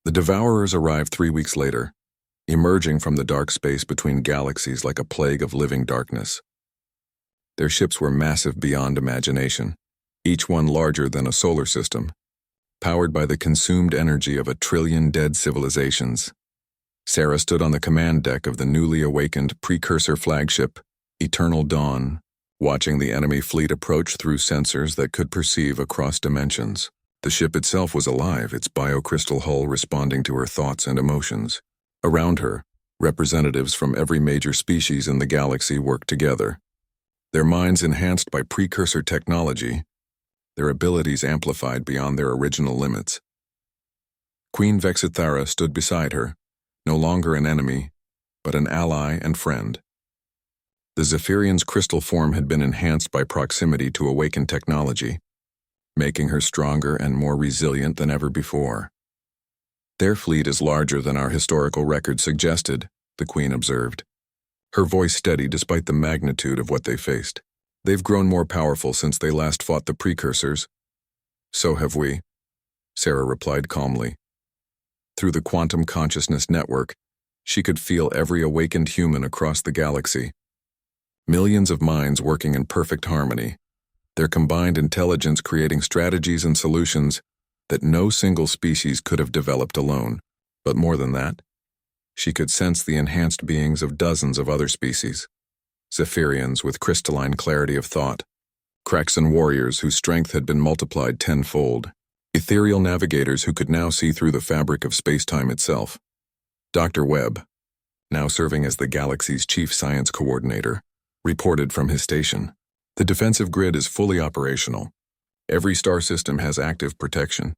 The Devourers arrived 3 weeks later, emerging from the dark space between galaxies like a plague of living darkness. Their ships were massive beyond imagination, each one larger than a solar system, powered by the consumed energy of 1 trillion dead civilizations. Sarah stood on the command deck of the newly awakened precursor flagship, Eternal Dawn, watching the enemy fleet approach through sensors that could perceive across dimensions. The ship itself was alive, its biocrystal hull responding to her thoughts and emotions. Around her, representatives from every major species in the galaxy worked together. Their minds enhanced by precursor technology, their abilities amplified beyond their original limits. Queen Vexithara stood beside her, no longer an enemy, but an ally and friend. The Zephyrian's crystal form had been enhanced by proximity to awakened technology, making her stronger and more resilient than ever before. "Their fleet is larger than our historical record suggested," the Queen observed, her voice steady despite the magnitude of what they faced. "They've grown more powerful since they last fought the precursors." "So have we," Sarah replied calmly. Through the quantum consciousness network, she could feel every awakened human across the galaxy. Millions of minds working in perfect harmony, their combined intelligence creating strategies and solutions that no single species could have developed alone. But more than that, she could sense the enhanced beings of dozens of other species. Zephyrians with crystalline clarity of thought, Kraxan warriors whose strength had been multiplied tenfold, ethereal navigators who could now see through the fabric of space-time itself. Dr. Webb, now serving as the galaxy's chief science coordinator, reported from his station. "The defensive grid is fully operational. Every star system has active protection.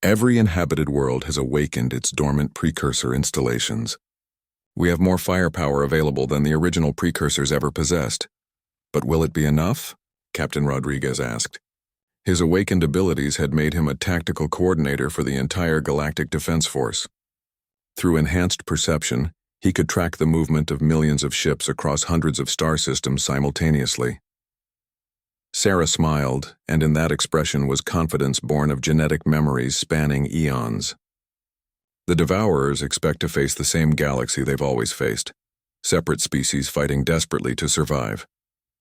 Every inhabited world has awakened its dormant precursor installations. We have more firepower available than the original precursors ever possessed. But will it be enough?" Captain Rodriguez asked. His awakened abilities had made him a tactical coordinator for the entire Galactic Defense Force. Through enhanced perception, he could track the movement of millions of ships across hundreds of star systems simultaneously. Sarah smiled, and in that expression was confidence born of genetic memories spanning eons. The Devourers expect to face the same galaxy they've always faced, separate species fighting desperately to survive,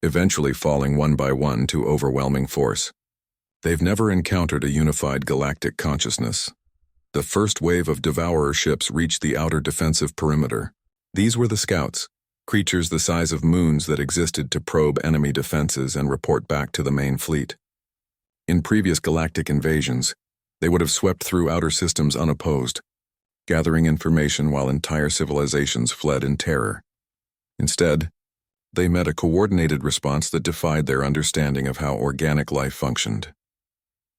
eventually falling one by one to overwhelming force. They've never encountered a unified galactic consciousness. The first wave of Devourer ships reached the outer defensive perimeter. These were the Scouts, creatures the size of moons that existed to probe enemy defenses and report back to the main fleet. In previous galactic invasions, they would have swept through outer systems unopposed, gathering information while entire civilizations fled in terror. Instead, they met a coordinated response that defied their understanding of how organic life functioned.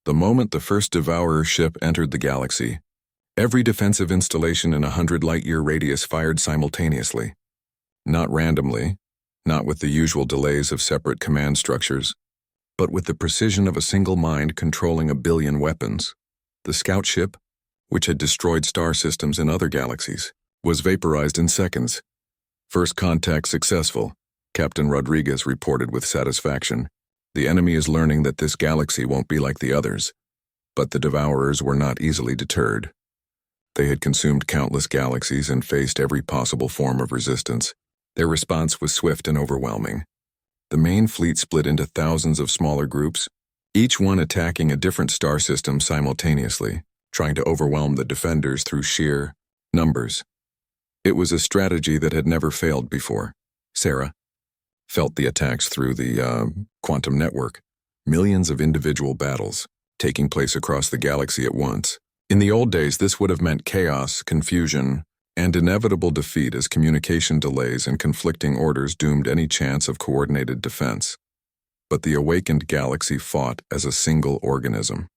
The moment the first Devourer ship entered the galaxy, every defensive installation in 100 light-year radius fired simultaneously. Not randomly, not with the usual delays of separate command structures, but with the precision of a single mind controlling 1 billion weapons. The scout ship, which had destroyed star systems in other galaxies, was vaporized in seconds. "First contact successful," Captain Rodriguez reported with satisfaction. "The enemy is learning that this galaxy won't be like the others." But the Devourers were not easily deterred. They had consumed countless galaxies and faced every possible form of resistance. Their response was swift and overwhelming. The main fleet split into thousands of smaller groups, each one attacking a different star system simultaneously, trying to overwhelm the defenders through sheer numbers. It was a strategy that had never failed before. Sarah felt the attacks through the quantum network, millions of individual battles taking place across the galaxy at once. In the old days, this would have meant chaos, confusion, and inevitable defeat as communication delays and conflicting orders doomed any chance of coordinated defense. But the awakened galaxy fought as a single organism.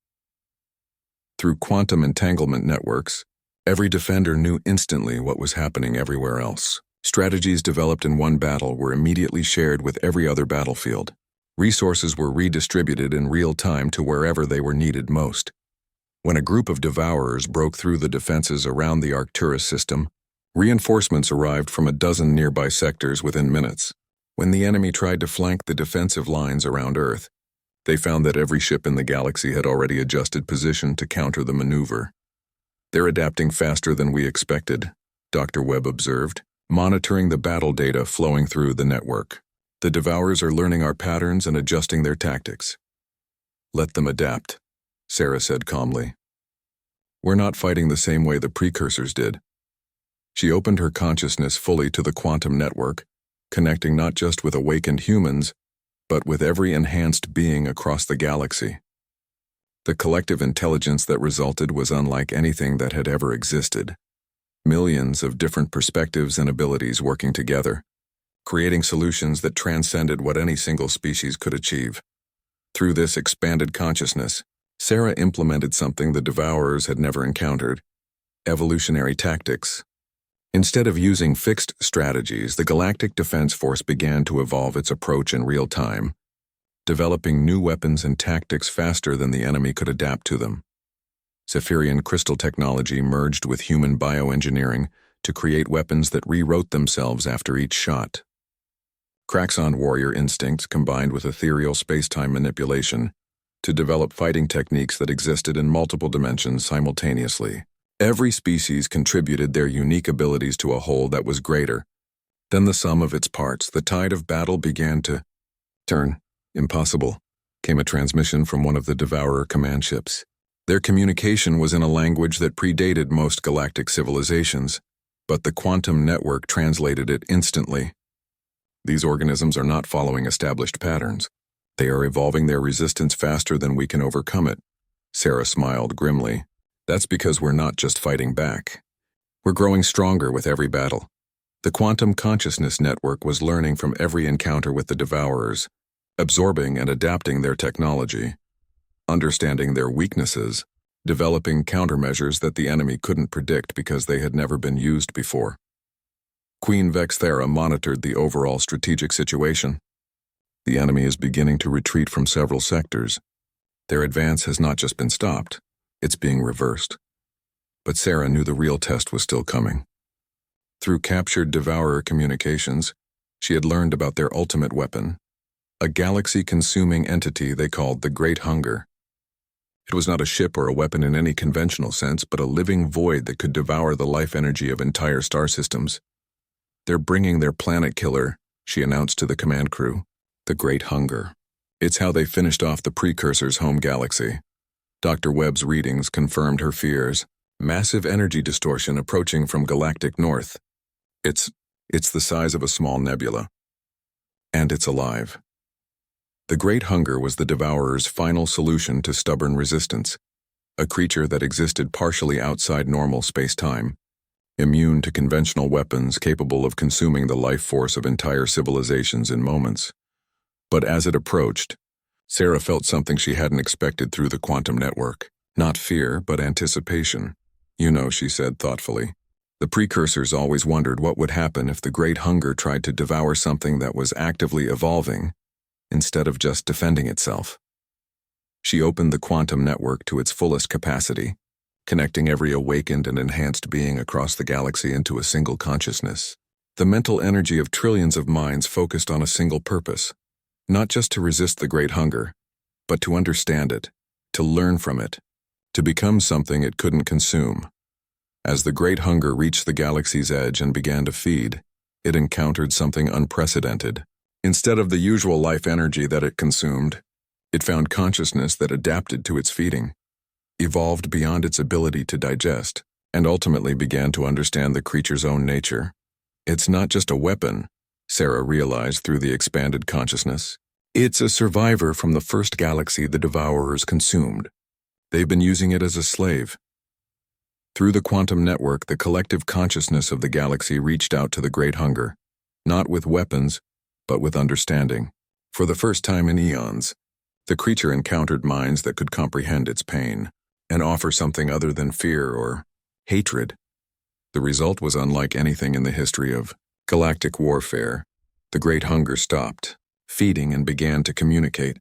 Through quantum entanglement networks, every defender knew instantly what was happening everywhere else. Strategies developed in one battle were immediately shared with every other battlefield. Resources were redistributed in real time to wherever they were needed most. When a group of Devourers broke through the defenses around the Arcturus system, reinforcements arrived from 12 nearby sectors within minutes. When the enemy tried to flank the defensive lines around Earth, they found that every ship in the galaxy had already adjusted position to counter the maneuver. They're adapting faster than we expected, Dr. Webb observed, monitoring the battle data flowing through the network. The Devourers are learning our patterns and adjusting their tactics. Let them adapt, Sarah said calmly. We're not fighting the same way the precursors did. She opened her consciousness fully to the quantum network, connecting not just with awakened humans, but with every enhanced being across the galaxy. The collective intelligence that resulted was unlike anything that had ever existed. Millions of different perspectives and abilities working together, creating solutions that transcended what any single species could achieve. Through this expanded consciousness, Sarah implemented something the Devourers had never encountered: evolutionary tactics. Instead of using fixed strategies, the Galactic Defense Force began to evolve its approach in real time, developing new weapons and tactics faster than the enemy could adapt to them. Zephyrian crystal technology merged with human bioengineering to create weapons that rewrote themselves after each shot. Kraxon warrior instincts combined with ethereal space-time manipulation to develop fighting techniques that existed in multiple dimensions simultaneously. Every species contributed their unique abilities to a whole that was greater than the sum of its parts. The tide of battle began to turn. Impossible, came a transmission from one of the Devourer command ships. Their communication was in a language that predated most galactic civilizations, but the quantum network translated it instantly. These organisms are not following established patterns. They are evolving their resistance faster than we can overcome it. Sarah smiled grimly. That's because we're not just fighting back. We're growing stronger with every battle. The quantum consciousness network was learning from every encounter with the Devourers, absorbing and adapting their technology, understanding their weaknesses, developing countermeasures that the enemy couldn't predict because they had never been used before. Queen Vexthera monitored the overall strategic situation. The enemy is beginning to retreat from several sectors. Their advance has not just been stopped, it's being reversed. But Sarah knew the real test was still coming. Through captured Devourer communications, she had learned about their ultimate weapon, a galaxy-consuming entity they called the Great Hunger. It was not a ship or a weapon in any conventional sense, but a living void that could devour the life energy of entire star systems. They're bringing their planet killer, she announced to the command crew. The Great Hunger. It's how they finished off the precursor's home galaxy. Dr. Webb's readings confirmed her fears. Massive energy distortion approaching from galactic north. It's the size of a small nebula. And it's alive. The Great Hunger was the Devourer's final solution to stubborn resistance, a creature that existed partially outside normal space-time, immune to conventional weapons capable of consuming the life force of entire civilizations in moments. But as it approached, Sarah felt something she hadn't expected through the quantum network. Not fear, but anticipation. You know, she said thoughtfully. The precursors always wondered what would happen if the Great Hunger tried to devour something that was actively evolving, instead of just defending itself. She opened the quantum network to its fullest capacity, connecting every awakened and enhanced being across the galaxy into a single consciousness. The mental energy of trillions of minds focused on a single purpose. Not just to resist the Great Hunger, but to understand it, to learn from it, to become something it couldn't consume. As the Great Hunger reached the galaxy's edge and began to feed, it encountered something unprecedented. Instead of the usual life energy that it consumed, it found consciousness that adapted to its feeding, evolved beyond its ability to digest, and ultimately began to understand the creature's own nature. It's not just a weapon, Sarah realized through the expanded consciousness. It's a survivor from the first galaxy the Devourers consumed. They've been using it as a slave. Through the quantum network, the collective consciousness of the galaxy reached out to the Great Hunger, not with weapons, but with understanding. For the first time in eons, the creature encountered minds that could comprehend its pain and offer something other than fear or hatred. The result was unlike anything in the history of galactic warfare. The Great Hunger stopped feeding and began to communicate,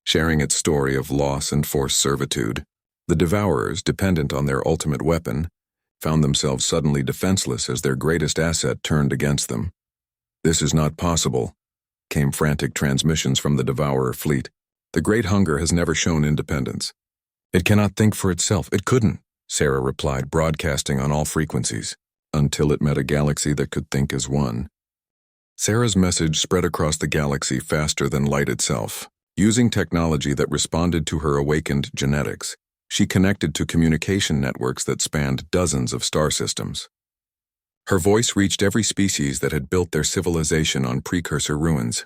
sharing its story of loss and forced servitude. The Devourers, dependent on their ultimate weapon, found themselves suddenly defenseless as their greatest asset turned against them. "This is not possible," came frantic transmissions from the Devourer fleet. "The Great Hunger has never shown independence. It cannot think for itself. It couldn't," Sarah replied, broadcasting on all frequencies, until it met a galaxy that could think as one. Sarah's message spread across the galaxy faster than light itself. Using technology that responded to her awakened genetics, she connected to communication networks that spanned dozens of star systems. Her voice reached every species that had built their civilization on precursor ruins.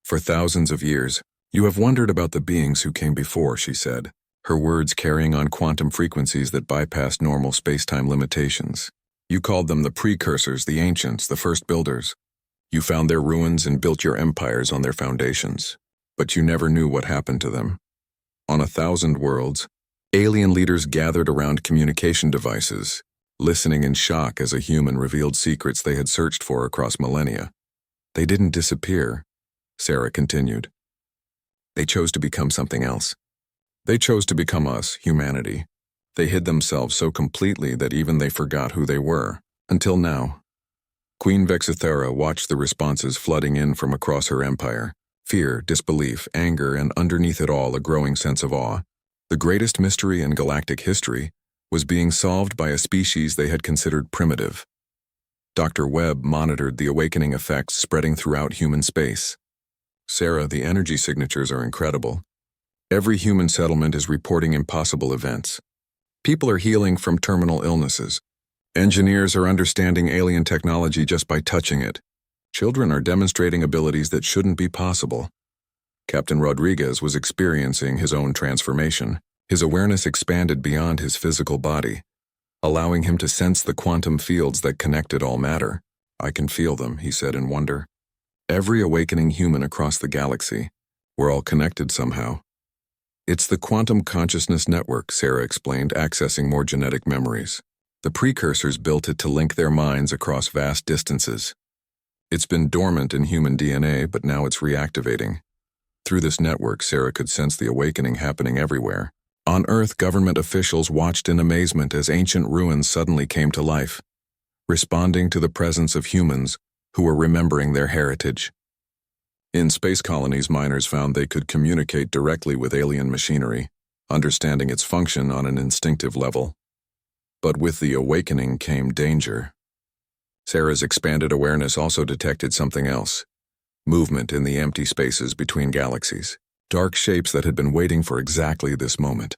For thousands of years, you have wondered about the beings who came before, she said, her words carrying on quantum frequencies that bypassed normal space-time limitations. You called them the precursors, the ancients, the first builders. You found their ruins and built your empires on their foundations. But you never knew what happened to them. On 1,000 worlds, alien leaders gathered around communication devices, listening in shock as a human revealed secrets they had searched for across millennia. They didn't disappear, Sarah continued. They chose to become something else. They chose to become us, humanity. They hid themselves so completely that even they forgot who they were. Until now. Queen Vexithera watched the responses flooding in from across her empire. Fear, disbelief, anger, and underneath it all a growing sense of awe. The greatest mystery in galactic history was being solved by a species they had considered primitive. Dr. Webb monitored the awakening effects spreading throughout human space. Sarah, the energy signatures are incredible. Every human settlement is reporting impossible events. People are healing from terminal illnesses. Engineers are understanding alien technology just by touching it. Children are demonstrating abilities that shouldn't be possible. Captain Rodriguez was experiencing his own transformation. His awareness expanded beyond his physical body, allowing him to sense the quantum fields that connected all matter. I can feel them, he said in wonder. Every awakening human across the galaxy. We're all connected somehow. It's the quantum consciousness network, Sarah explained, accessing more genetic memories. The precursors built it to link their minds across vast distances. It's been dormant in human DNA, but now it's reactivating. Through this network, Sarah could sense the awakening happening everywhere. On Earth, government officials watched in amazement as ancient ruins suddenly came to life, responding to the presence of humans who were remembering their heritage. In space colonies, miners found they could communicate directly with alien machinery, understanding its function on an instinctive level. But with the awakening came danger. Sarah's expanded awareness also detected something else. Movement in the empty spaces between galaxies. Dark shapes that had been waiting for exactly this moment.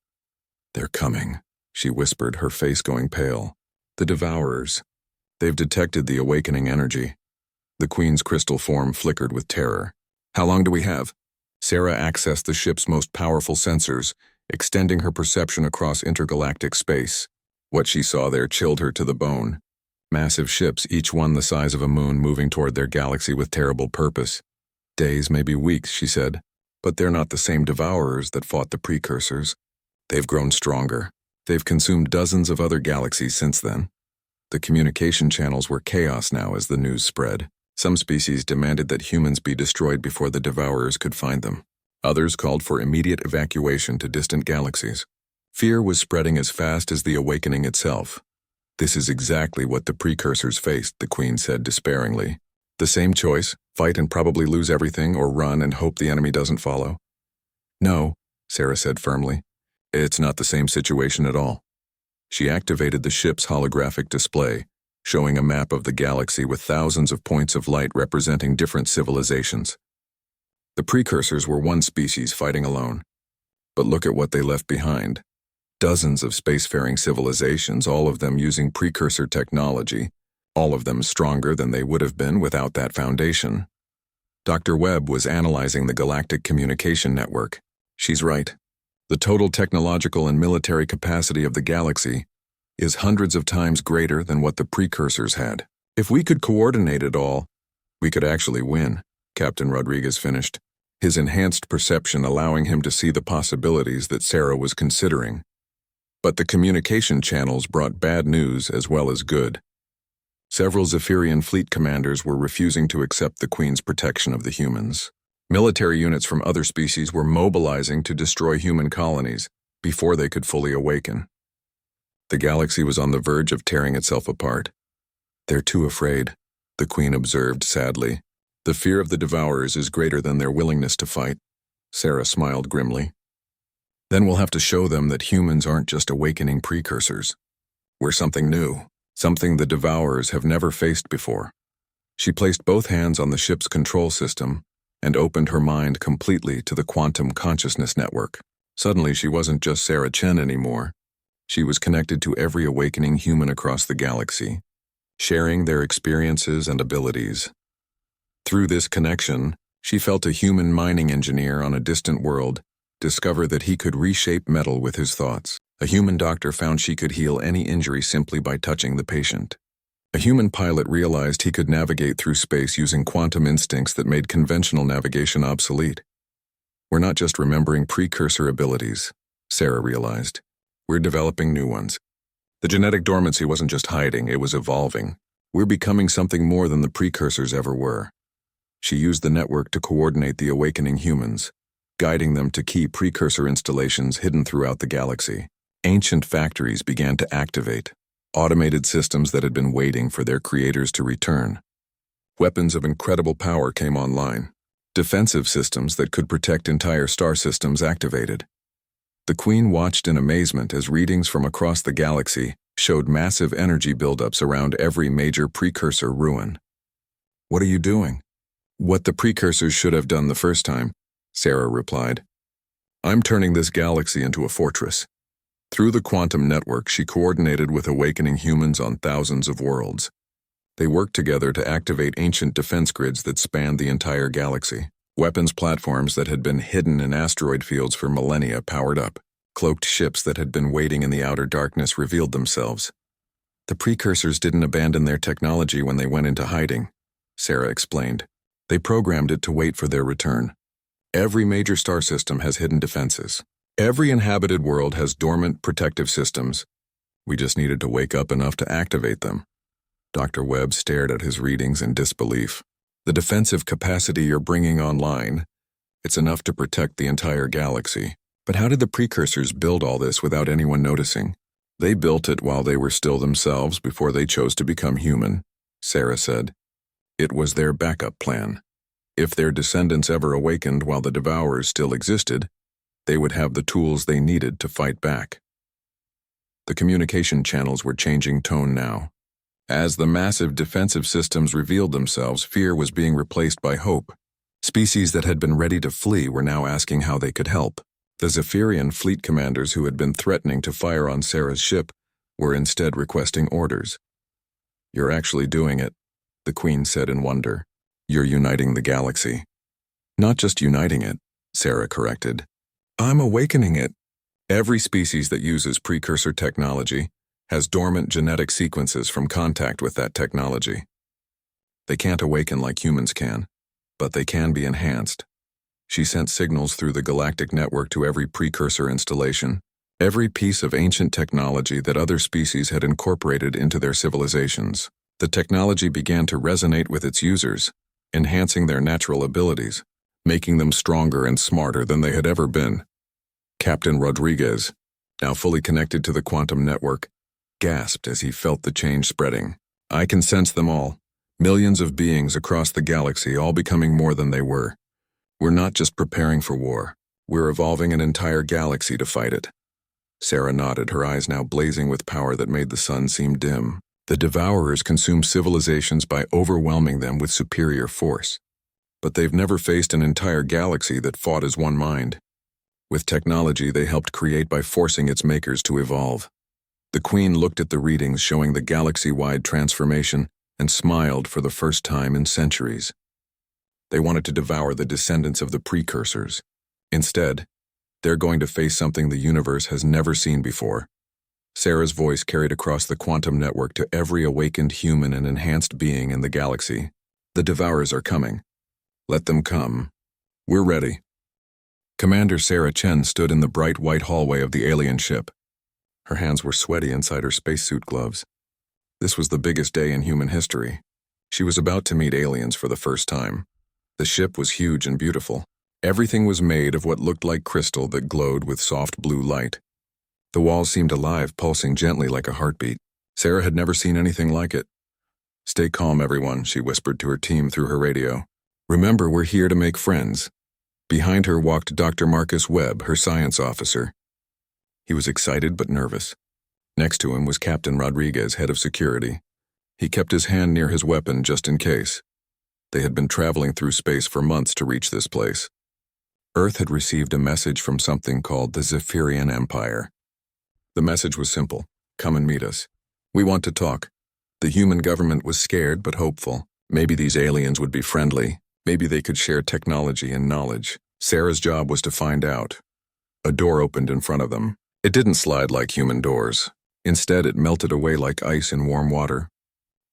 They're coming, she whispered, her face going pale. The Devourers. They've detected the awakening energy. The Queen's crystal form flickered with terror. How long do we have? Sarah accessed the ship's most powerful sensors, extending her perception across intergalactic space. What she saw there chilled her to the bone. Massive ships, each one the size of a moon, moving toward their galaxy with terrible purpose. Days, maybe weeks, she said, but they're not the same Devourers that fought the precursors. They've grown stronger. They've consumed dozens of other galaxies since then. The communication channels were chaos now as the news spread. Some species demanded that humans be destroyed before the Devourers could find them. Others called for immediate evacuation to distant galaxies. Fear was spreading as fast as the awakening itself. This is exactly what the precursors faced, the Queen said despairingly. The same choice, fight and probably lose everything, or run and hope the enemy doesn't follow. No, Sarah said firmly. It's not the same situation at all. She activated the ship's holographic display, showing a map of the galaxy with thousands of points of light representing different civilizations. The precursors were one species fighting alone. But look at what they left behind. Dozens of spacefaring civilizations, all of them using precursor technology, all of them stronger than they would have been without that foundation. Dr. Webb was analyzing the galactic communication network. She's right. The total technological and military capacity of the galaxy is hundreds of times greater than what the precursors had. If we could coordinate it all, we could actually win, Captain Rodriguez finished, his enhanced perception allowing him to see the possibilities that Sarah was considering. But the communication channels brought bad news as well as good. Several Zephyrian fleet commanders were refusing to accept the Queen's protection of the humans. Military units from other species were mobilizing to destroy human colonies before they could fully awaken. The galaxy was on the verge of tearing itself apart. They're too afraid, the Queen observed sadly. The fear of the Devourers is greater than their willingness to fight. Sarah smiled grimly. Then we'll have to show them that humans aren't just awakening precursors. We're something new, something the Devourers have never faced before. She placed both hands on the ship's control system and opened her mind completely to the quantum consciousness network. Suddenly, she wasn't just Sarah Chen anymore. She was connected to every awakening human across the galaxy, sharing their experiences and abilities. Through this connection, she felt a human mining engineer on a distant world discover that he could reshape metal with his thoughts. A human doctor found she could heal any injury simply by touching the patient. A human pilot realized he could navigate through space using quantum instincts that made conventional navigation obsolete. We're not just remembering precursor abilities, Sarah realized. We're developing new ones. The genetic dormancy wasn't just hiding, it was evolving. We're becoming something more than the precursors ever were. She used the network to coordinate the awakening humans, guiding them to key precursor installations hidden throughout the galaxy. Ancient factories began to activate, automated systems that had been waiting for their creators to return. Weapons of incredible power came online. Defensive systems that could protect entire star systems activated. The Queen watched in amazement as readings from across the galaxy showed massive energy buildups around every major precursor ruin. "What are you doing?" "What the precursors should have done the first time," Sarah replied. "I'm turning this galaxy into a fortress." Through the quantum network, she coordinated with awakening humans on thousands of worlds. They worked together to activate ancient defense grids that spanned the entire galaxy. Weapons platforms that had been hidden in asteroid fields for millennia powered up. Cloaked ships that had been waiting in the outer darkness revealed themselves. The precursors didn't abandon their technology when they went into hiding, Sarah explained. They programmed it to wait for their return. Every major star system has hidden defenses. Every inhabited world has dormant protective systems. We just needed to wake up enough to activate them. Dr. Webb stared at his readings in disbelief. "The defensive capacity you're bringing online, it's enough to protect the entire galaxy. But how did the precursors build all this without anyone noticing?" "They built it while they were still themselves before they chose to become human," Sarah said. "It was their backup plan. If their descendants ever awakened while the Devourers still existed, they would have the tools they needed to fight back." The communication channels were changing tone now. As the massive defensive systems revealed themselves, fear was being replaced by hope. Species that had been ready to flee were now asking how they could help. The Zephyrian fleet commanders who had been threatening to fire on Sarah's ship were instead requesting orders. "You're actually doing it," the Queen said in wonder. "You're uniting the galaxy." "Not just uniting it," Sarah corrected. "I'm awakening it." Every species that uses precursor technology has dormant genetic sequences from contact with that technology. They can't awaken like humans can, but they can be enhanced. She sent signals through the galactic network to every precursor installation, every piece of ancient technology that other species had incorporated into their civilizations. The technology began to resonate with its users, enhancing their natural abilities, making them stronger and smarter than they had ever been. Captain Rodriguez, now fully connected to the quantum network, gasped as he felt the change spreading. "I can sense them all. Millions of beings across the galaxy, all becoming more than they were. We're not just preparing for war. We're evolving an entire galaxy to fight it." Sarah nodded, her eyes now blazing with power that made the sun seem dim. The Devourers consume civilizations by overwhelming them with superior force. But they've never faced an entire galaxy that fought as one mind. With technology they helped create by forcing its makers to evolve. The Queen looked at the readings showing the galaxy-wide transformation and smiled for the first time in centuries. They wanted to devour the descendants of the precursors. Instead, they're going to face something the universe has never seen before. Sarah's voice carried across the quantum network to every awakened human and enhanced being in the galaxy. "The Devourers are coming. Let them come. We're ready." Commander Sarah Chen stood in the bright white hallway of the alien ship. Her hands were sweaty inside her spacesuit gloves. This was the biggest day in human history. She was about to meet aliens for the first time. The ship was huge and beautiful. Everything was made of what looked like crystal that glowed with soft blue light. The walls seemed alive, pulsing gently like a heartbeat. Sarah had never seen anything like it. "Stay calm, everyone," she whispered to her team through her radio. "Remember, we're here to make friends." Behind her walked Dr. Marcus Webb, her science officer. He was excited but nervous. Next to him was Captain Rodriguez, head of security. He kept his hand near his weapon just in case. They had been traveling through space for months to reach this place. Earth had received a message from something called the Zephyrian Empire. The message was simple: come and meet us. We want to talk. The human government was scared but hopeful. Maybe these aliens would be friendly. Maybe they could share technology and knowledge. Sarah's job was to find out. A door opened in front of them. It didn't slide like human doors. Instead, it melted away like ice in warm water.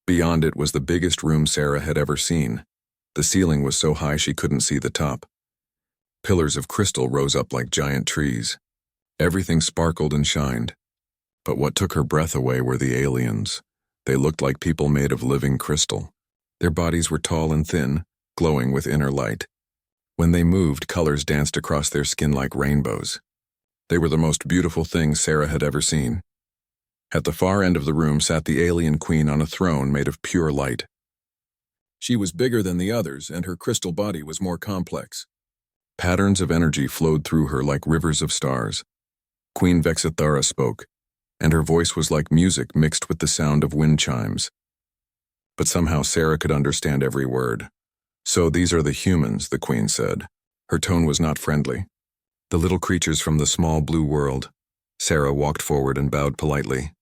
Beyond it was the biggest room Sarah had ever seen. The ceiling was so high she couldn't see the top. Pillars of crystal rose up like giant trees. Everything sparkled and shined. But what took her breath away were the aliens. They looked like people made of living crystal. Their bodies were tall and thin, glowing with inner light. When they moved, colors danced across their skin like rainbows. They were the most beautiful things Sarah had ever seen. At the far end of the room sat the alien queen on a throne made of pure light. She was bigger than the others, and her crystal body was more complex. Patterns of energy flowed through her like rivers of stars. Queen Vexithara spoke, and her voice was like music mixed with the sound of wind chimes. But somehow Sarah could understand every word. "So these are the humans," the queen said. Her tone was not friendly. "The little creatures from the small blue world." Sarah walked forward and bowed politely.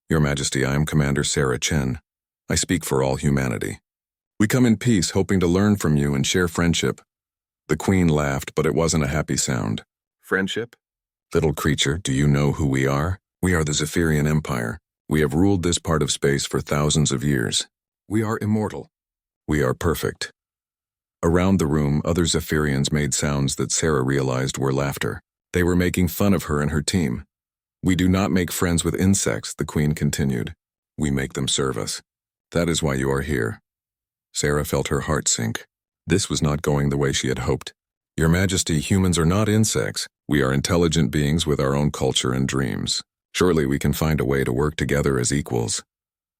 "Your Majesty, I am Commander Sarah Chen. I speak for all humanity. We come in peace, hoping to learn from you and share friendship." The queen laughed, but it wasn't a happy sound. "Friendship? Little creature, do you know who we are? We are the Zephyrian Empire. We have ruled this part of space for thousands of years. We are immortal. We are perfect." Around the room, other Zephyrians made sounds that Sarah realized were laughter. They were making fun of her and her team. "We do not make friends with insects," the queen continued. "We make them serve us. That is why you are here." Sarah felt her heart sink. This was not going the way she had hoped. "Your Majesty, humans are not insects. We are intelligent beings with our own culture and dreams. Surely we can find a way to work together as equals."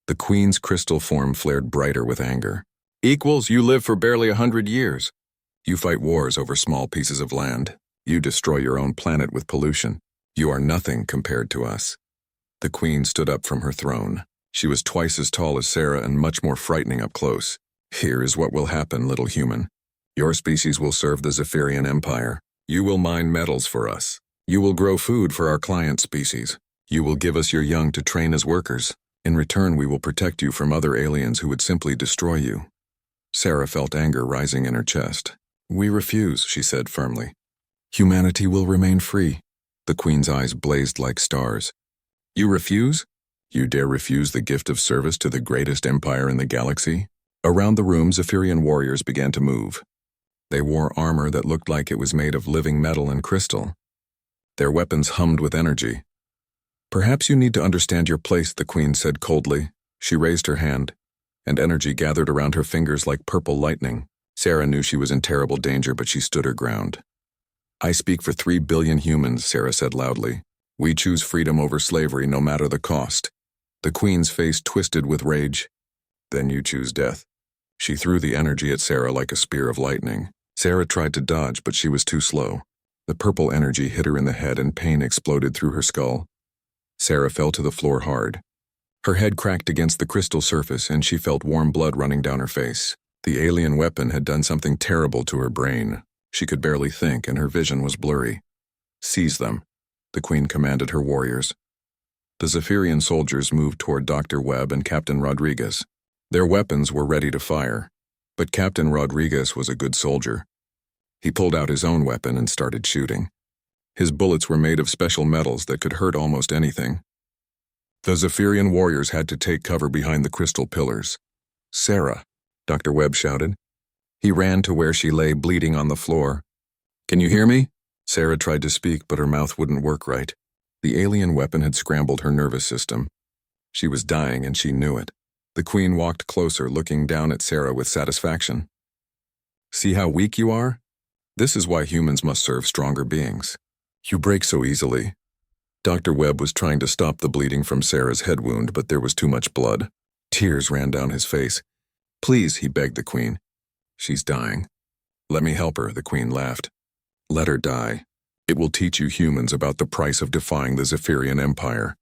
The queen's crystal form flared brighter with anger. "Equals? You live for barely 100 years. You fight wars over small pieces of land. You destroy your own planet with pollution. You are nothing compared to us." The queen stood up from her throne. She was twice as tall as Sarah and much more frightening up close. "Here is what will happen, little human. Your species will serve the Zephyrian Empire. You will mine metals for us. You will grow food for our client species. You will give us your young to train as workers. In return, we will protect you from other aliens who would simply destroy you." Sarah felt anger rising in her chest. "We refuse," she said firmly. "Humanity will remain free." The queen's eyes blazed like stars. "You refuse? You dare refuse the gift of service to the greatest empire in the galaxy?" Around the room, Zephyrian warriors began to move. They wore armor that looked like it was made of living metal and crystal. Their weapons hummed with energy. "Perhaps you need to understand your place," the queen said coldly. She raised her hand, and energy gathered around her fingers like purple lightning. Sarah knew she was in terrible danger, but she stood her ground. "I speak for 3 billion humans," Sarah said loudly. "We choose freedom over slavery, no matter the cost." The queen's face twisted with rage. "Then you choose death." She threw the energy at Sarah like a spear of lightning. Sarah tried to dodge, but she was too slow. The purple energy hit her in the head and pain exploded through her skull. Sarah fell to the floor hard. Her head cracked against the crystal surface and she felt warm blood running down her face. The alien weapon had done something terrible to her brain. She could barely think and her vision was blurry. "Seize them," the queen commanded her warriors. The Zephyrian soldiers moved toward Dr. Webb and Captain Rodriguez. Their weapons were ready to fire, but Captain Rodriguez was a good soldier. He pulled out his own weapon and started shooting. His bullets were made of special metals that could hurt almost anything. The Zephyrian warriors had to take cover behind the crystal pillars. "Sarah," Dr. Webb shouted. He ran to where she lay bleeding on the floor. "Can you hear me?" Sarah tried to speak, but her mouth wouldn't work right. The alien weapon had scrambled her nervous system. She was dying and she knew it. The queen walked closer, looking down at Sarah with satisfaction. "See how weak you are? This is why humans must serve stronger beings. You break so easily." Dr. Webb was trying to stop the bleeding from Sarah's head wound, but there was too much blood. Tears ran down his face. "Please," he begged the queen. "She's dying." "Let me help her," the queen laughed. Let her die. It will teach you humans about the price of defying the Zephyrian Empire.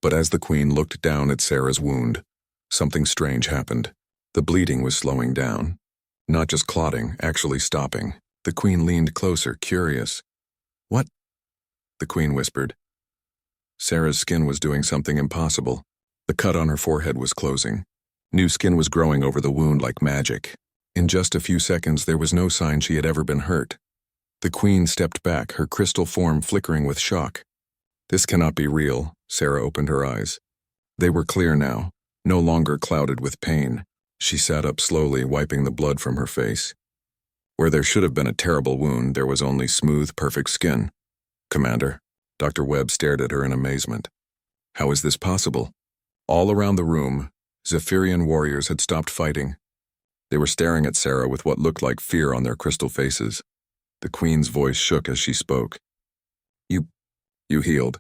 But as the Queen looked down at Sarah's wound, something strange happened. The bleeding was slowing down. Not just clotting, actually stopping. The Queen leaned closer, curious. "What?" the Queen whispered. Sarah's skin was doing something impossible. The cut on her forehead was closing. New skin was growing over the wound like magic. In just a few seconds, there was no sign she had ever been hurt. The Queen stepped back, her crystal form flickering with shock. This cannot be real. Sarah opened her eyes. They were clear now, no longer clouded with pain. She sat up slowly, wiping the blood from her face. Where there should have been a terrible wound, there was only smooth, perfect skin. "Commander." Dr. Webb stared at her in amazement. "How is this possible?" All around the room, Zephyrian warriors had stopped fighting. They were staring at Sarah with what looked like fear on their crystal faces. The Queen's voice shook as she spoke. You healed.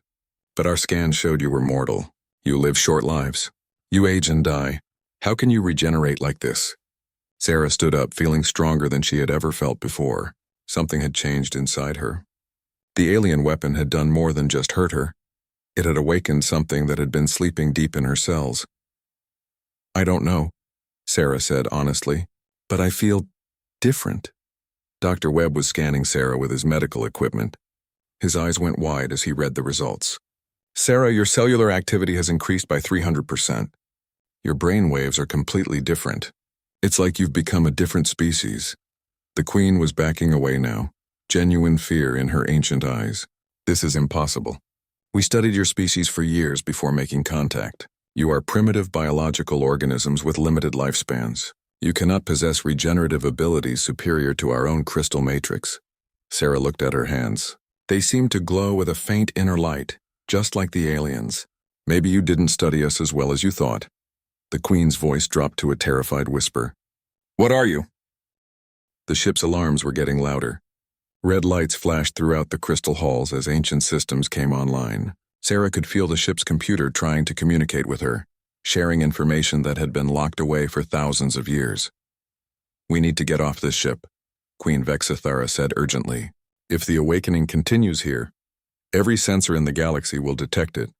But our scans showed you were mortal. You live short lives. You age and die. How can you regenerate like this?" Sarah stood up, feeling stronger than she had ever felt before. Something had changed inside her. The alien weapon had done more than just hurt her. It had awakened something that had been sleeping deep in her cells. "I don't know," Sarah said honestly, "but I feel different." Dr. Webb was scanning Sarah with his medical equipment. His eyes went wide as he read the results. "Sarah, your cellular activity has increased by 300%. Your brain waves are completely different. It's like you've become a different species." The Queen was backing away now, genuine fear in her ancient eyes. "This is impossible. We studied your species for years before making contact. You are primitive biological organisms with limited lifespans. You cannot possess regenerative abilities superior to our own crystal matrix." Sarah looked at her hands. They seemed to glow with a faint inner light, just like the aliens. "Maybe you didn't study us as well as you thought." The Queen's voice dropped to a terrified whisper. "What are you?" The ship's alarms were getting louder. Red lights flashed throughout the crystal halls as ancient systems came online. Sarah could feel the ship's computer trying to communicate with her, sharing information that had been locked away for thousands of years. "We need to get off this ship," Queen Vexithara said urgently. "If the awakening continues here, every sensor in the galaxy will detect it.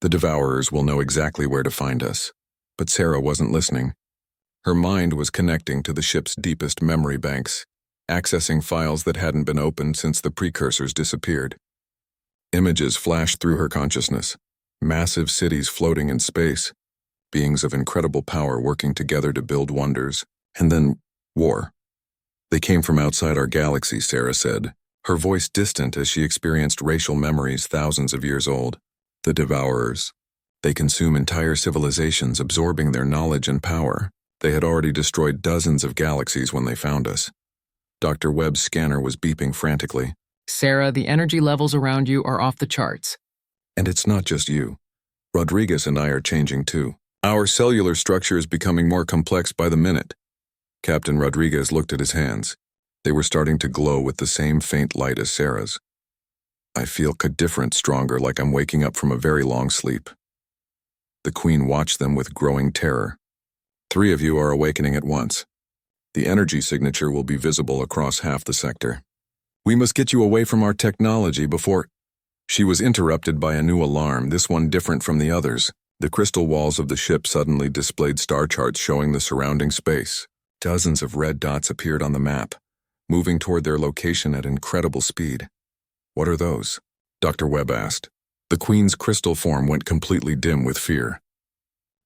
The Devourers will know exactly where to find us." But Sarah wasn't listening. Her mind was connecting to the ship's deepest memory banks, accessing files that hadn't been opened since the precursors disappeared. Images flashed through her consciousness, massive cities floating in space, beings of incredible power working together to build wonders, and then war. "They came from outside our galaxy," Sarah said, her voice distant as she experienced racial memories thousands of years old. "The Devourers. They consume entire civilizations, absorbing their knowledge and power. They had already destroyed dozens of galaxies when they found us." Dr. Webb's scanner was beeping frantically. "Sarah, the energy levels around you are off the charts." "And it's not just you. Rodriguez and I are changing too. Our cellular structure is becoming more complex by the minute." Captain Rodriguez looked at his hands. They were starting to glow with the same faint light as Sarah's. "I feel different, stronger, like I'm waking up from a very long sleep." The Queen watched them with growing terror. "3 of you are awakening at once. The energy signature will be visible across half the sector. We must get you away from our technology before—" She was interrupted by a new alarm, this one different from the others. The crystal walls of the ship suddenly displayed star charts showing the surrounding space. Dozens of red dots appeared on the map, moving toward their location at incredible speed. "What are those?" Dr. Webb asked. The Queen's crystal form went completely dim with fear.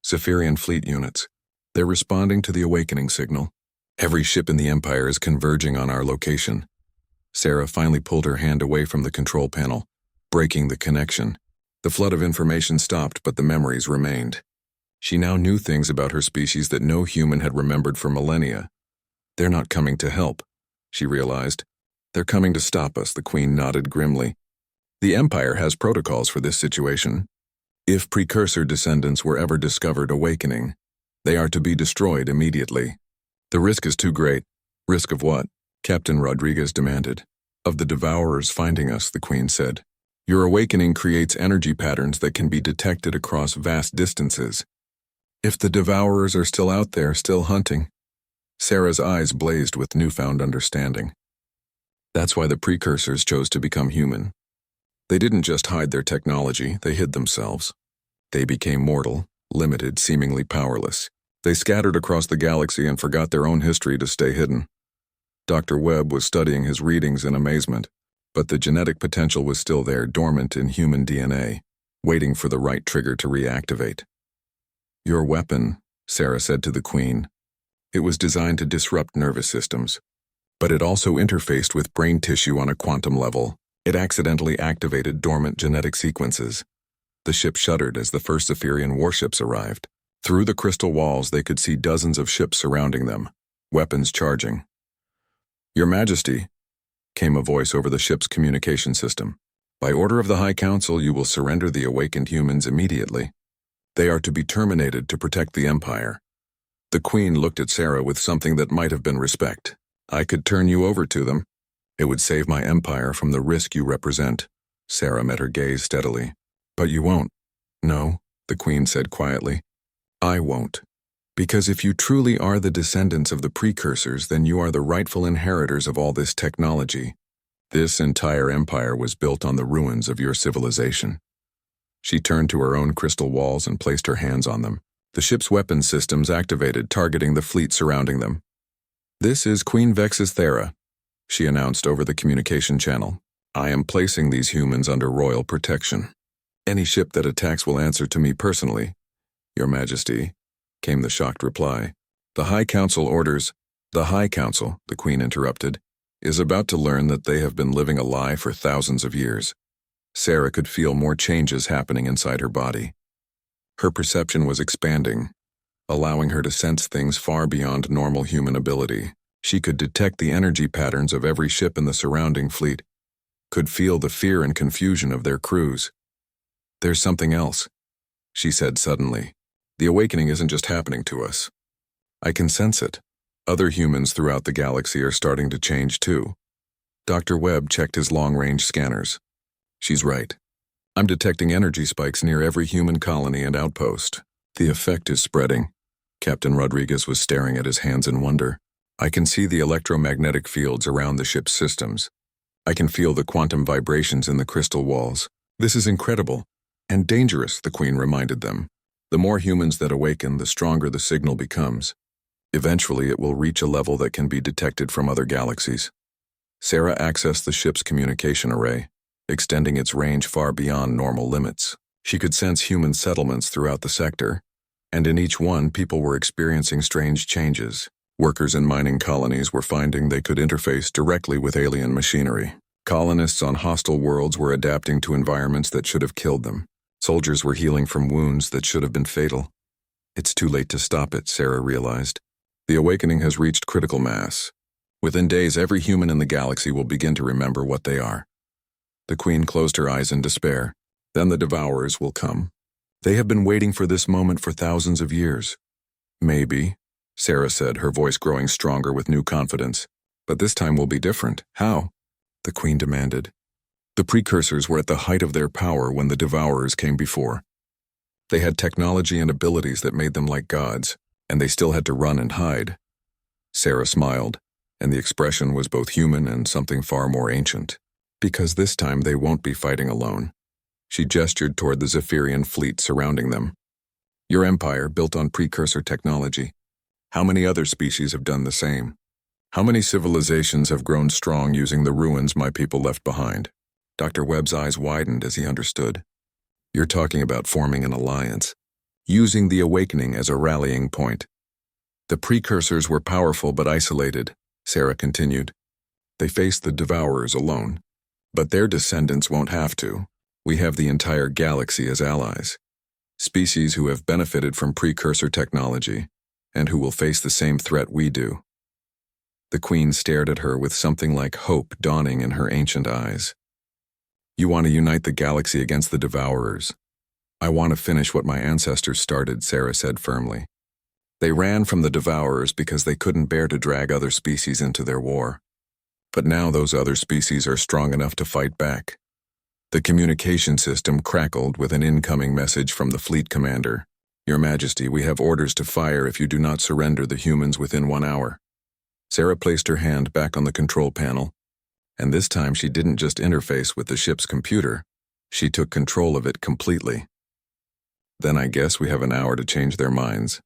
"Zephyrian fleet units. They're responding to the awakening signal. Every ship in the Empire is converging on our location." Sarah finally pulled her hand away from the control panel, breaking the connection. The flood of information stopped, but the memories remained. She now knew things about her species that no human had remembered for millennia. "They're not coming to help," she realized. "They're coming to stop us," the Queen nodded grimly. "The Empire has protocols for this situation. If precursor descendants were ever discovered awakening, they are to be destroyed immediately. The risk is too great." "Risk of what?" Captain Rodriguez demanded. "Of the Devourers finding us," the Queen said. "Your awakening creates energy patterns that can be detected across vast distances. If the Devourers are still out there, still hunting—" Sarah's eyes blazed with newfound understanding. That's why the precursors chose to become human. They didn't just hide their technology, they hid themselves. They became mortal, limited, seemingly powerless. They scattered across the galaxy and forgot their own history to stay hidden. Dr. Webb was studying his readings in amazement, but the genetic potential was still there, dormant in human DNA, waiting for the right trigger to reactivate. Your weapon, Sarah said to the Queen. It was designed to disrupt nervous systems, but it also interfaced with brain tissue on a quantum level. It accidentally activated dormant genetic sequences. The ship shuddered as the first Zephyrian warships arrived. Through the crystal walls, they could see dozens of ships surrounding them, weapons charging. Your Majesty, came a voice over the ship's communication system. By order of the High Council, you will surrender the awakened humans immediately. They are to be terminated to protect the Empire. The Queen looked at Sarah with something that might have been respect. I could turn you over to them. It would save my empire from the risk you represent. Sarah met her gaze steadily. But you won't. No, the Queen said quietly. I won't. Because if you truly are the descendants of the precursors, then you are the rightful inheritors of all this technology. This entire empire was built on the ruins of your civilization. She turned to her own crystal walls and placed her hands on them. The ship's weapon systems activated, targeting the fleet surrounding them. This is Queen Vex's Thera, she announced over the communication channel. I am placing these humans under royal protection. Any ship that attacks will answer to me personally. Your Majesty, came the shocked reply. The High Council orders. The High Council, the Queen interrupted, is about to learn that they have been living a lie for thousands of years. Sarah could feel more changes happening inside her body. Her perception was expanding, allowing her to sense things far beyond normal human ability. She could detect the energy patterns of every ship in the surrounding fleet, could feel the fear and confusion of their crews. There's something else, she said suddenly. The awakening isn't just happening to us. I can sense it. Other humans throughout the galaxy are starting to change too. Dr. Webb checked his long-range scanners. She's right. I'm detecting energy spikes near every human colony and outpost. The effect is spreading. Captain Rodriguez was staring at his hands in wonder. I can see the electromagnetic fields around the ship's systems. I can feel the quantum vibrations in the crystal walls. This is incredible and dangerous, the Queen reminded them. The more humans that awaken, the stronger the signal becomes. Eventually, it will reach a level that can be detected from other galaxies. Sarah accessed the ship's communication array, extending its range far beyond normal limits. She could sense human settlements throughout the sector, and in each one, people were experiencing strange changes. Workers in mining colonies were finding they could interface directly with alien machinery. Colonists on hostile worlds were adapting to environments that should have killed them. Soldiers were healing from wounds that should have been fatal. It's too late to stop it, Sarah realized. The awakening has reached critical mass. Within days, every human in the galaxy will begin to remember what they are. The Queen closed her eyes in despair. Then the Devourers will come. They have been waiting for this moment for thousands of years. Maybe, Sarah said, her voice growing stronger with new confidence. But this time will be different. How? The Queen demanded. The precursors were at the height of their power when the Devourers came before. They had technology and abilities that made them like gods, and they still had to run and hide. Sarah smiled, and the expression was both human and something far more ancient. Because this time they won't be fighting alone. She gestured toward the Zephyrian fleet surrounding them. Your empire, built on precursor technology. How many other species have done the same? How many civilizations have grown strong using the ruins my people left behind? Dr. Webb's eyes widened as he understood. You're talking about forming an alliance, using the awakening as a rallying point. The precursors were powerful but isolated, Sarah continued. They faced the Devourers alone. But their descendants won't have to. We have the entire galaxy as allies. Species who have benefited from precursor technology, and who will face the same threat we do. The Queen stared at her with something like hope dawning in her ancient eyes. You want to unite the galaxy against the Devourers. I want to finish what my ancestors started, Sarah said firmly. They ran from the Devourers because they couldn't bear to drag other species into their war. But now those other species are strong enough to fight back. The communication system crackled with an incoming message from the fleet commander. Your Majesty, we have orders to fire if you do not surrender the humans within 1 hour. Sarah placed her hand back on the control panel, And this time she didn't just interface with the ship's computer, she took control of it completely. Then I guess we have an hour to change their minds.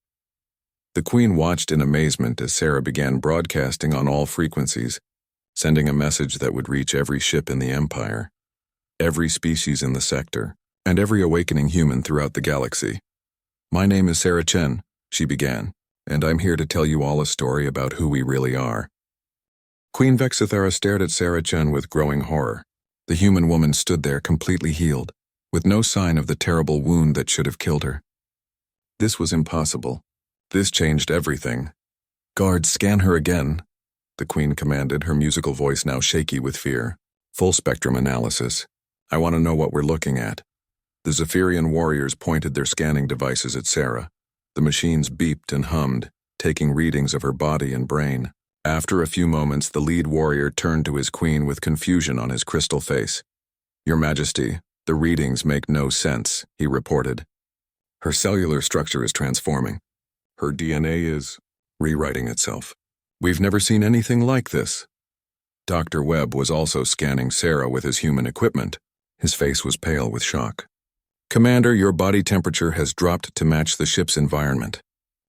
The Queen watched in amazement as Sarah began broadcasting on all frequencies, sending a message that would reach every ship in the Empire, every species in the sector, and every awakening human throughout the galaxy. "My name is Sarah Chen," she began, "and I'm here to tell you all a story about who we really are." Queen Vexithara stared at Sarah Chen with growing horror. The human woman stood there completely healed, with no sign of the terrible wound that should have killed her. This was impossible. This changed everything. "Guards, scan her again," the Queen commanded, her musical voice now shaky with fear. "Full spectrum analysis. I want to know what we're looking at." The Zephyrian warriors pointed their scanning devices at Sarah. The machines beeped and hummed, taking readings of her body and brain. After a few moments, the lead warrior turned to his queen with confusion on his crystal face. "Your Majesty, the readings make no sense," he reported. "Her cellular structure is transforming. Her DNA is rewriting itself. We've never seen anything like this." Dr. Webb was also scanning Sarah with his human equipment. His face was pale with shock. "Commander, your body temperature has dropped to match the ship's environment.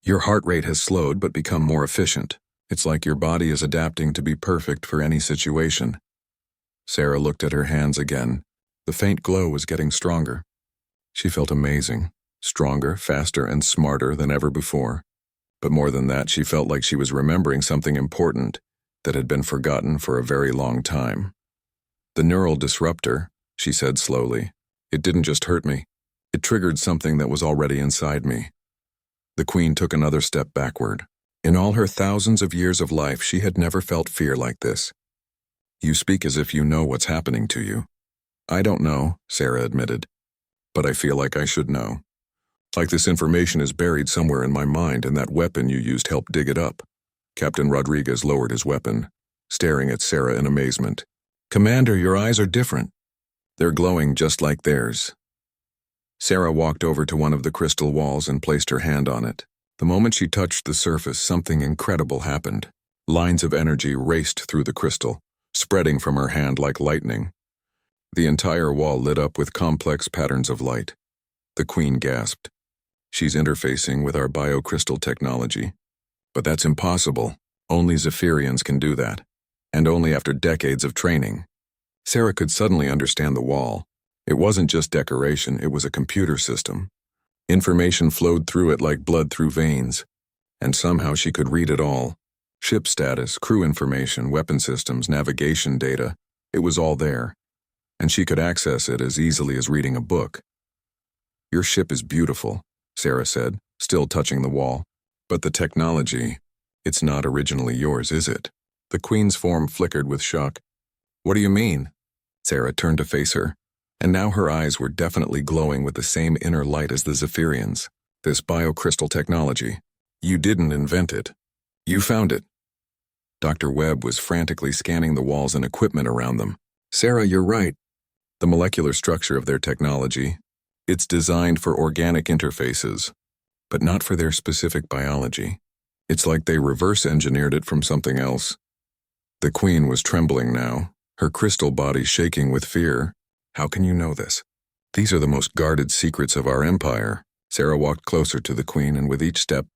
Your heart rate has slowed but become more efficient. It's like your body is adapting to be perfect for any situation." Sarah looked at her hands again. The faint glow was getting stronger. She felt amazing, stronger, faster, and smarter than ever before. But more than that, she felt like she was remembering something important that had been forgotten for a very long time. "The neural disruptor," she said slowly. "It didn't just hurt me. It triggered something that was already inside me." The Queen took another step backward. In all her thousands of years of life, she had never felt fear like this. "You speak as if you know what's happening to you." "I don't know," Sarah admitted. "But I feel like I should know. Like this information is buried somewhere in my mind and that weapon you used helped dig it up." Captain Rodriguez lowered his weapon, staring at Sarah in amazement. "Commander, your eyes are different. They're glowing just like theirs." Sarah walked over to one of the crystal walls and placed her hand on it. The moment she touched the surface, something incredible happened. Lines of energy raced through the crystal, spreading from her hand like lightning. The entire wall lit up with complex patterns of light. The Queen gasped. "She's interfacing with our biocrystal technology." "But that's impossible. Only Zephyrians can do that. And only after decades of training." Sarah could suddenly understand the wall. It wasn't just decoration, it was a computer system. Information flowed through it like blood through veins. And somehow she could read it all. Ship status, crew information, weapon systems, navigation data. It was all there. And she could access it as easily as reading a book. "Your ship is beautiful," Sarah said, still touching the wall. "But the technology, it's not originally yours, is it?" The Queen's form flickered with shock. "What do you mean?" Sarah turned to face her, and now her eyes were definitely glowing with the same inner light as the Zephyrians. "This biocrystal technology, you didn't invent it. You found it." Dr. Webb was frantically scanning the walls and equipment around them. "Sarah, you're right. The molecular structure of their technology, it's designed for organic interfaces, but not for their specific biology. It's like they reverse engineered it from something else." The Queen was trembling now, her crystal body shaking with fear. "How can you know this? These are the most guarded secrets of our empire." Sarah walked closer to the Queen, and with each step,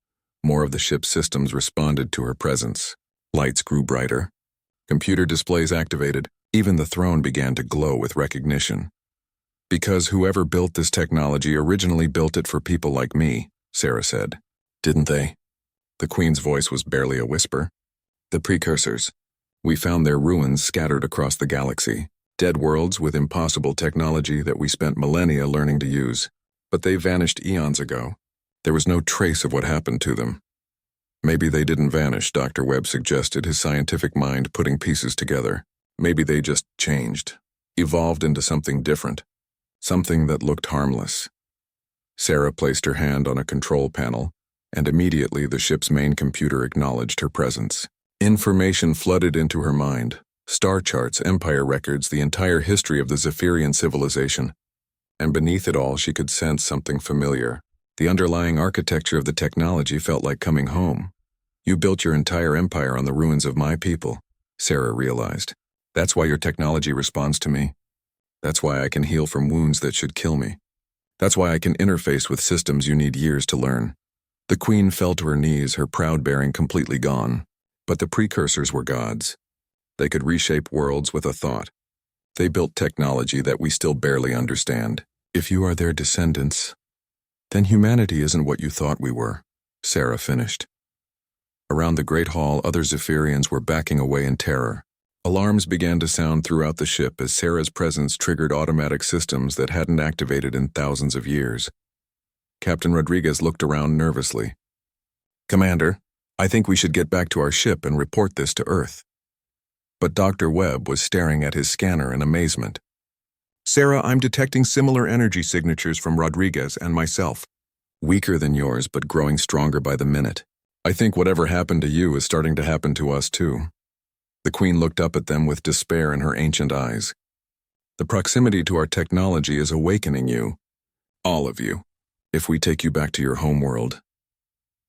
more of the ship's systems responded to her presence. Lights grew brighter. Computer displays activated. Even the throne began to glow with recognition. "Because whoever built this technology originally built it for people like me," Sarah said. "Didn't they?" The Queen's voice was barely a whisper. "The precursors. We found their ruins scattered across the galaxy. Dead worlds with impossible technology that we spent millennia learning to use. But they vanished eons ago. There was no trace of what happened to them." "Maybe they didn't vanish," Dr. Webb suggested, his scientific mind putting pieces together. "Maybe they just changed, evolved into something different, something that looked harmless." Sarah placed her hand on a control panel, and immediately the ship's main computer acknowledged her presence. Information flooded into her mind. Star charts, empire records, the entire history of the Zephyrian civilization. And beneath it all, she could sense something familiar. The underlying architecture of the technology felt like coming home. "You built your entire empire on the ruins of my people," Sarah realized. That's why your technology responds to me. That's why I can heal from wounds that should kill me. That's why I can interface with systems you need years to learn. The queen fell to her knees, her proud bearing completely gone. But the precursors were gods. They could reshape worlds with a thought. They built technology that we still barely understand. If you are their descendants, then humanity isn't what you thought we were, Sarah finished. Around the Great Hall, other Zephyrians were backing away in terror. Alarms began to sound throughout the ship as Sarah's presence triggered automatic systems that hadn't activated in thousands of years. Captain Rodriguez looked around nervously. "Commander, I think we should get back to our ship and report this to Earth." But Dr. Webb was staring at his scanner in amazement. "Sarah, I'm detecting similar energy signatures from Rodriguez and myself. Weaker than yours, but growing stronger by the minute. I think whatever happened to you is starting to happen to us too." The Queen looked up at them with despair in her ancient eyes. "The proximity to our technology is awakening you. All of you. If we take you back to your homeworld,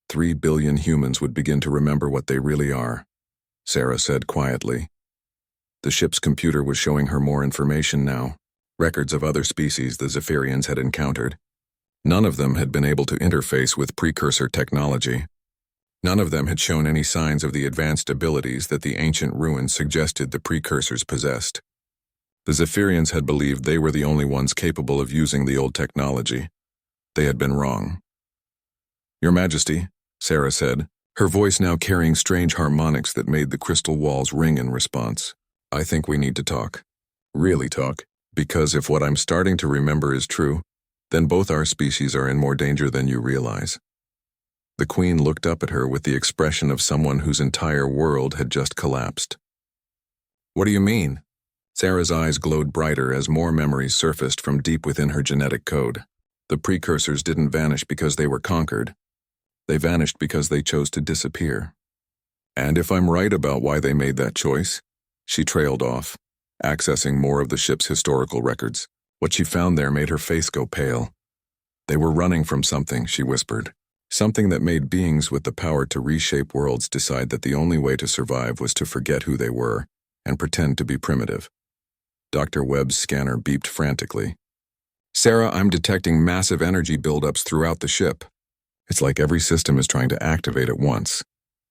3 billion humans would begin to remember what they really are," Sarah said quietly. The ship's computer was showing her more information now, records of other species the Zephyrians had encountered. None of them had been able to interface with precursor technology. None of them had shown any signs of the advanced abilities that the ancient ruins suggested the precursors possessed. The Zephyrians had believed they were the only ones capable of using the old technology. They had been wrong. "Your Majesty," Sarah said, her voice now carrying strange harmonics that made the crystal walls ring in response. "I think we need to talk. Really talk. Because if what I'm starting to remember is true, then both our species are in more danger than you realize." The Queen looked up at her with the expression of someone whose entire world had just collapsed. "What do you mean?" Sarah's eyes glowed brighter as more memories surfaced from deep within her genetic code. The precursors didn't vanish because they were conquered. They vanished because they chose to disappear. And if I'm right about why they made that choice, she trailed off, accessing more of the ship's historical records. What she found there made her face go pale. "They were running from something," she whispered. "Something that made beings with the power to reshape worlds decide that the only way to survive was to forget who they were and pretend to be primitive." Dr. Webb's scanner beeped frantically. "Sarah, I'm detecting massive energy buildups throughout the ship. It's like every system is trying to activate at once."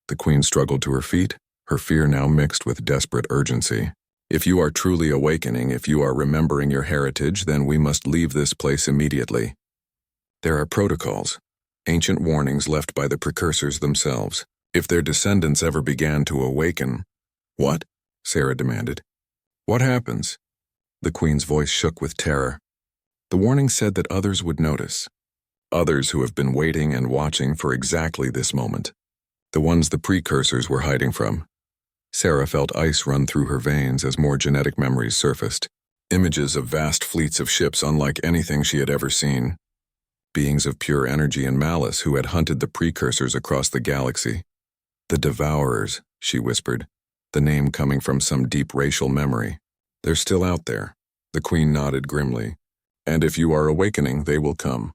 The Queen struggled to her feet, her fear now mixed with desperate urgency. "If you are truly awakening, if you are remembering your heritage, then we must leave this place immediately. There are protocols, ancient warnings left by the precursors themselves. If their descendants ever began to awaken—" "What?" Sarah demanded. "What happens?" The Queen's voice shook with terror. "The warning said that others would notice. Others who have been waiting and watching for exactly this moment. The ones the precursors were hiding from." Sarah felt ice run through her veins as more genetic memories surfaced. Images of vast fleets of ships unlike anything she had ever seen. Beings of pure energy and malice who had hunted the precursors across the galaxy. "The Devourers," she whispered, the name coming from some deep racial memory. "They're still out there." The Queen nodded grimly. "And if you are awakening, they will come.